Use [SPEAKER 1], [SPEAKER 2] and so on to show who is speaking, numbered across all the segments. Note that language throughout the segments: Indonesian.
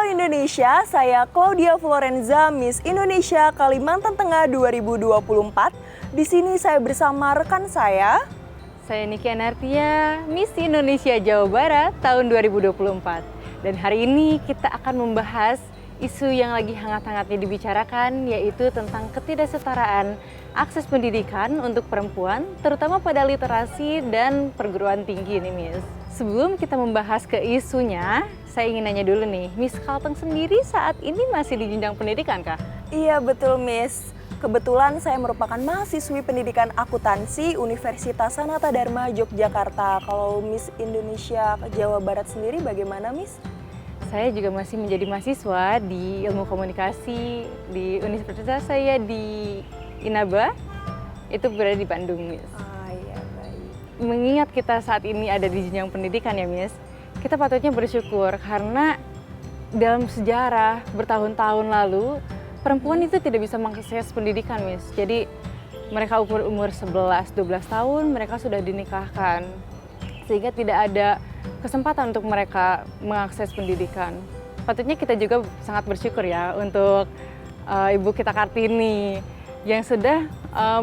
[SPEAKER 1] Halo Indonesia, saya Claudia Florenza, Miss Indonesia Kalimantan Tengah 2024. Di sini saya bersama rekan saya.
[SPEAKER 2] Saya Niki Anartia, Miss Indonesia Jawa Barat tahun 2024. Dan hari ini kita akan membahas isu yang lagi hangat-hangatnya dibicarakan, yaitu tentang ketidaksetaraan akses pendidikan untuk perempuan, terutama pada literasi dan perguruan tinggi nih Miss. Sebelum kita membahas ke isunya, saya ingin nanya dulu nih, Miss Kalteng sendiri saat ini masih di jenjang pendidikan kah?
[SPEAKER 1] Iya betul Miss. Kebetulan saya merupakan mahasiswi pendidikan akuntansi Universitas Sanata Dharma Yogyakarta. Kalau Miss Indonesia Jawa Barat sendiri bagaimana Miss?
[SPEAKER 2] Saya juga masih menjadi mahasiswa di ilmu komunikasi di universitas saya di Inaba, itu berada di Bandung Miss.
[SPEAKER 1] Iya baik.
[SPEAKER 2] Mengingat kita saat ini ada di jenjang pendidikan ya Miss, kita patutnya bersyukur karena dalam sejarah bertahun-tahun lalu perempuan itu tidak bisa mengakses pendidikan Miss. Jadi mereka umur 11-12 tahun mereka sudah dinikahkan, sehingga tidak ada kesempatan untuk mereka mengakses pendidikan. Patutnya kita juga sangat bersyukur ya untuk Ibu kita Kartini yang sudah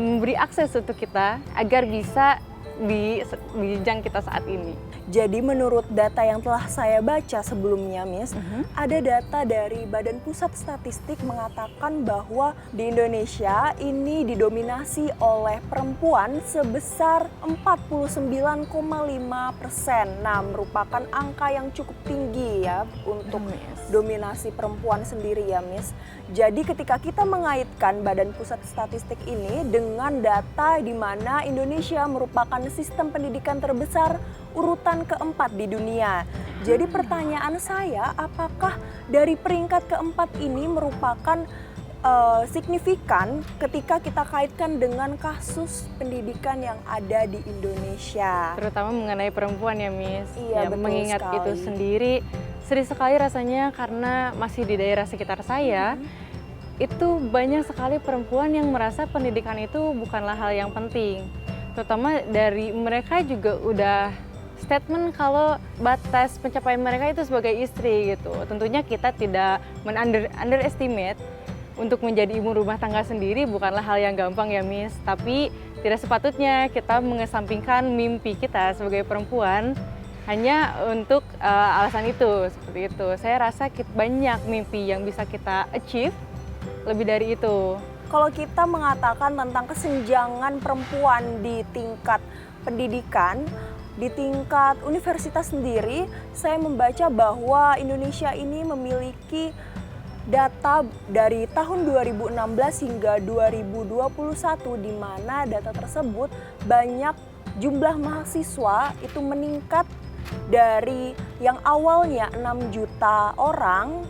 [SPEAKER 2] memberi akses untuk kita agar bisa di jenjang kita saat ini.
[SPEAKER 1] Jadi menurut data yang telah saya baca sebelumnya Miss, ada data dari Badan Pusat Statistik mengatakan bahwa di Indonesia ini didominasi oleh perempuan sebesar 49,5%. Nah, merupakan angka yang cukup tinggi ya untuk dominasi perempuan sendiri ya Miss. Jadi ketika kita mengaitkan Badan Pusat Statistik ini dengan data di mana Indonesia merupakan sistem pendidikan terbesar urutan keempat di dunia. Jadi pertanyaan saya, apakah dari peringkat keempat ini merupakan signifikan ketika kita kaitkan dengan kasus pendidikan yang ada di Indonesia?
[SPEAKER 2] Terutama mengenai perempuan ya Miss.
[SPEAKER 1] Iya, betul
[SPEAKER 2] mengingat
[SPEAKER 1] sekali.
[SPEAKER 2] itu sendiri, sedih sekali rasanya karena masih di daerah sekitar saya, itu banyak sekali perempuan yang merasa pendidikan itu bukanlah hal yang penting. Terutama dari mereka juga udah statement kalau batas pencapaian mereka itu sebagai istri gitu. Tentunya kita tidak underestimate untuk menjadi ibu rumah tangga sendiri bukanlah hal yang gampang ya Miss. Tapi tidak sepatutnya kita mengesampingkan mimpi kita sebagai perempuan hanya untuk alasan itu, seperti itu. Saya rasa banyak mimpi yang bisa kita achieve lebih dari itu.
[SPEAKER 1] Kalau kita mengatakan tentang kesenjangan perempuan di tingkat pendidikan, di tingkat universitas sendiri, saya membaca bahwa Indonesia ini memiliki data dari tahun 2016 hingga 2021 di mana data tersebut banyak jumlah mahasiswa itu meningkat dari yang awalnya 6 juta orang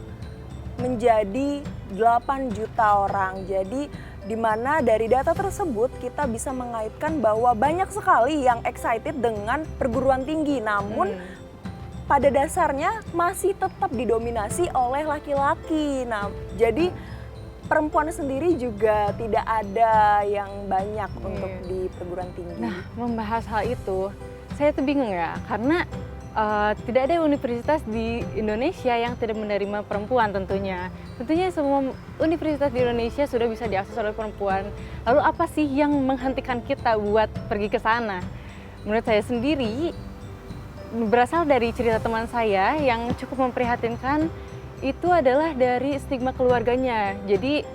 [SPEAKER 1] menjadi 8 juta orang. Jadi di mana dari data tersebut kita bisa mengaitkan bahwa banyak sekali yang excited dengan perguruan tinggi, namun pada dasarnya masih tetap didominasi oleh laki-laki. Nah, jadi perempuan sendiri juga tidak ada yang banyak untuk di perguruan tinggi.
[SPEAKER 2] Nah, membahas hal itu, saya tuh bingung ya, karena tidak ada universitas di Indonesia yang tidak menerima perempuan tentunya. Tentunya semua universitas di Indonesia sudah bisa diakses oleh perempuan. Lalu apa sih yang menghentikan kita buat pergi ke sana? Menurut saya sendiri, berasal dari cerita teman saya yang cukup memprihatinkan, itu adalah dari stigma keluarganya. Jadi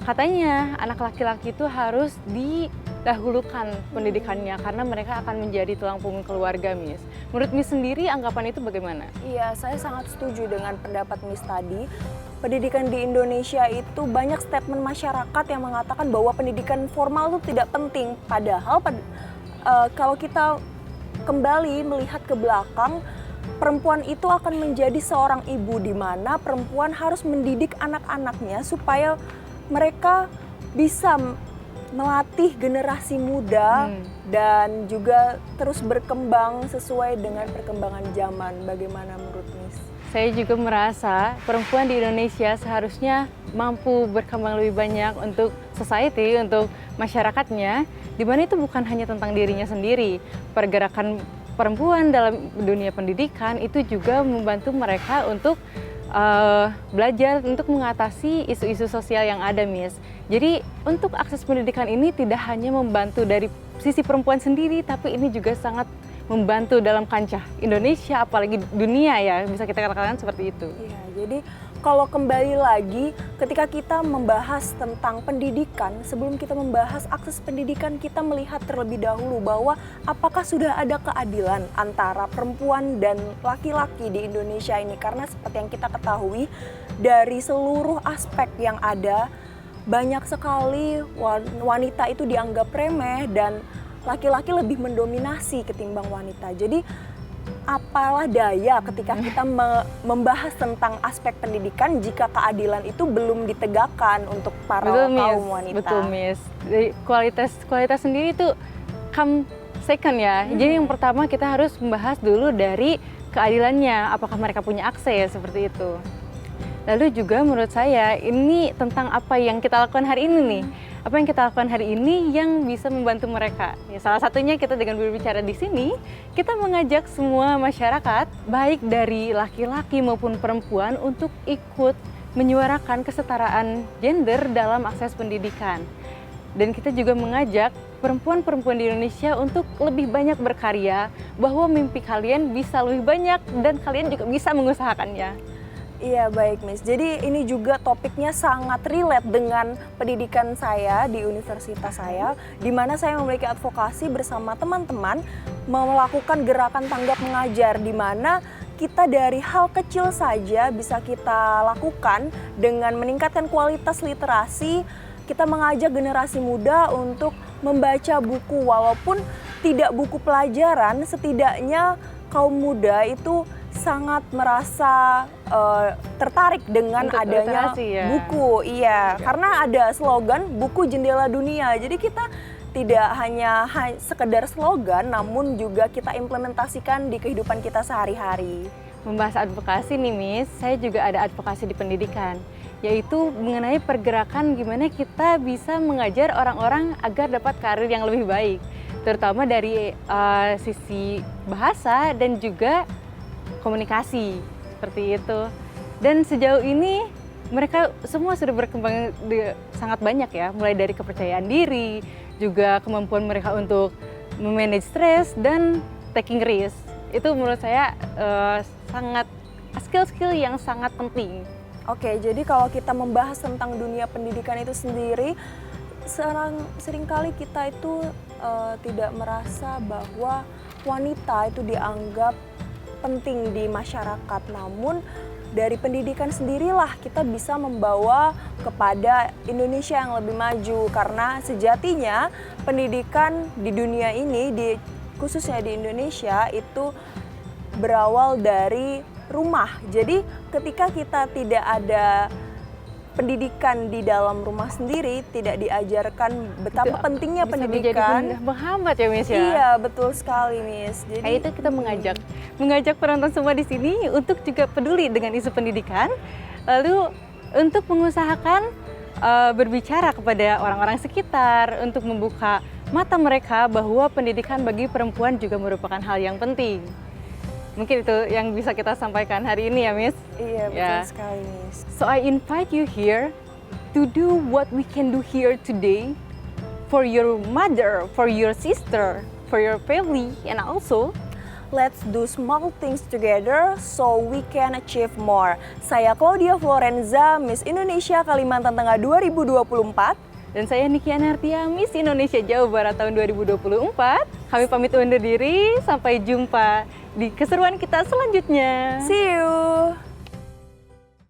[SPEAKER 2] katanya anak laki-laki itu harus didahulukan pendidikannya karena mereka akan menjadi tulang punggung keluarga, Miss. Menurut Miss sendiri anggapan itu bagaimana?
[SPEAKER 1] Iya, saya sangat setuju dengan pendapat Miss tadi. Pendidikan di Indonesia itu banyak statement masyarakat yang mengatakan bahwa pendidikan formal itu tidak penting. Padahal kalau kita kembali melihat ke belakang, perempuan itu akan menjadi seorang ibu di mana perempuan harus mendidik anak-anaknya supaya mereka bisa melatih generasi muda dan juga terus berkembang sesuai dengan perkembangan zaman. Bagaimana menurut Miss?
[SPEAKER 2] Saya juga merasa perempuan di Indonesia seharusnya mampu berkembang lebih banyak untuk society, untuk masyarakatnya, di mana itu bukan hanya tentang dirinya sendiri. Pergerakan perempuan dalam dunia pendidikan itu juga membantu mereka untuk belajar untuk mengatasi isu-isu sosial yang ada, Miss. Jadi untuk akses pendidikan ini tidak hanya membantu dari sisi perempuan sendiri, tapi ini juga sangat membantu dalam kancah Indonesia, apalagi dunia ya, bisa kita katakan seperti itu.
[SPEAKER 1] Iya, jadi kalau kembali lagi ketika kita membahas tentang pendidikan, sebelum kita membahas akses pendidikan, kita melihat terlebih dahulu bahwa apakah sudah ada keadilan antara perempuan dan laki-laki di Indonesia ini. Karena seperti yang kita ketahui dari seluruh aspek yang ada, banyak sekali wanita itu dianggap remeh dan laki-laki lebih mendominasi ketimbang wanita. Jadi apalah daya ketika kita membahas tentang aspek pendidikan jika keadilan itu belum ditegakkan untuk para kaum wanita.
[SPEAKER 2] Betul, Miss. Jadi, kualitas sendiri itu come second ya. Jadi yang pertama kita harus membahas dulu dari keadilannya, apakah mereka punya akses seperti itu. Lalu juga menurut saya ini tentang apa yang kita lakukan hari ini nih. Apa yang kita lakukan hari ini yang bisa membantu mereka. Ya, salah satunya kita dengan berbicara di sini, kita mengajak semua masyarakat, baik dari laki-laki maupun perempuan untuk ikut menyuarakan kesetaraan gender dalam akses pendidikan. Dan kita juga mengajak perempuan-perempuan di Indonesia untuk lebih banyak berkarya, bahwa mimpi kalian bisa lebih banyak dan kalian juga bisa mengusahakannya.
[SPEAKER 1] Iya, baik, Miss. Jadi ini juga topiknya sangat relate dengan pendidikan saya di universitas saya, di mana saya memiliki advokasi bersama teman-teman melakukan gerakan tanggap mengajar, di mana kita dari hal kecil saja bisa kita lakukan dengan meningkatkan kualitas literasi. Kita mengajak generasi muda untuk membaca buku, walaupun tidak buku pelajaran, setidaknya kaum muda itu sangat merasa tertarik dengan
[SPEAKER 2] untuk
[SPEAKER 1] adanya
[SPEAKER 2] ya.
[SPEAKER 1] buku. Iya, karena ada slogan buku jendela dunia. Jadi kita tidak hanya sekedar slogan, namun juga kita implementasikan di kehidupan kita sehari-hari.
[SPEAKER 2] Membahas advokasi nih, Miss, saya juga ada advokasi di pendidikan, yaitu mengenai pergerakan gimana kita bisa mengajar orang-orang agar dapat karir yang lebih baik, terutama dari sisi bahasa dan juga komunikasi, seperti itu. Dan sejauh ini mereka semua sudah berkembang sangat banyak ya, mulai dari kepercayaan diri, juga kemampuan mereka untuk memanage stres dan taking risk. Itu menurut saya sangat skill-skill yang sangat penting.
[SPEAKER 1] Oke, jadi kalau kita membahas tentang dunia pendidikan itu sendiri, seringkali kita itu tidak merasa bahwa wanita itu dianggap penting di masyarakat. Namun dari pendidikan sendirilah kita bisa membawa kepada Indonesia yang lebih maju, karena sejatinya pendidikan di dunia ini, khususnya di Indonesia, itu berawal dari rumah. Jadi ketika kita tidak ada pendidikan di dalam rumah sendiri, tidak diajarkan betapa pentingnya
[SPEAKER 2] bisa
[SPEAKER 1] pendidikan.
[SPEAKER 2] Bisa menghambat ya, Miss ya?
[SPEAKER 1] Iya, betul sekali, Miss. Jadi
[SPEAKER 2] itu kita mengajak penonton semua di sini untuk juga peduli dengan isu pendidikan, lalu untuk mengusahakan berbicara kepada orang-orang sekitar untuk membuka mata mereka bahwa pendidikan bagi perempuan juga merupakan hal yang penting. Mungkin itu yang bisa kita sampaikan hari ini ya, Miss?
[SPEAKER 1] Iya, betul sekali, Miss.
[SPEAKER 2] So I invite you here to do what we can do here today for your mother, for your sister, for your family, and also
[SPEAKER 1] let's do small things together so we can achieve more. Saya Claudia Florenza, Miss Indonesia Kalimantan Tengah 2024.
[SPEAKER 2] Dan saya Niki Anartia, Miss Indonesia Jawa Barat tahun 2024. Kami pamit undur diri, sampai jumpa di keseruan kita selanjutnya.
[SPEAKER 1] See you!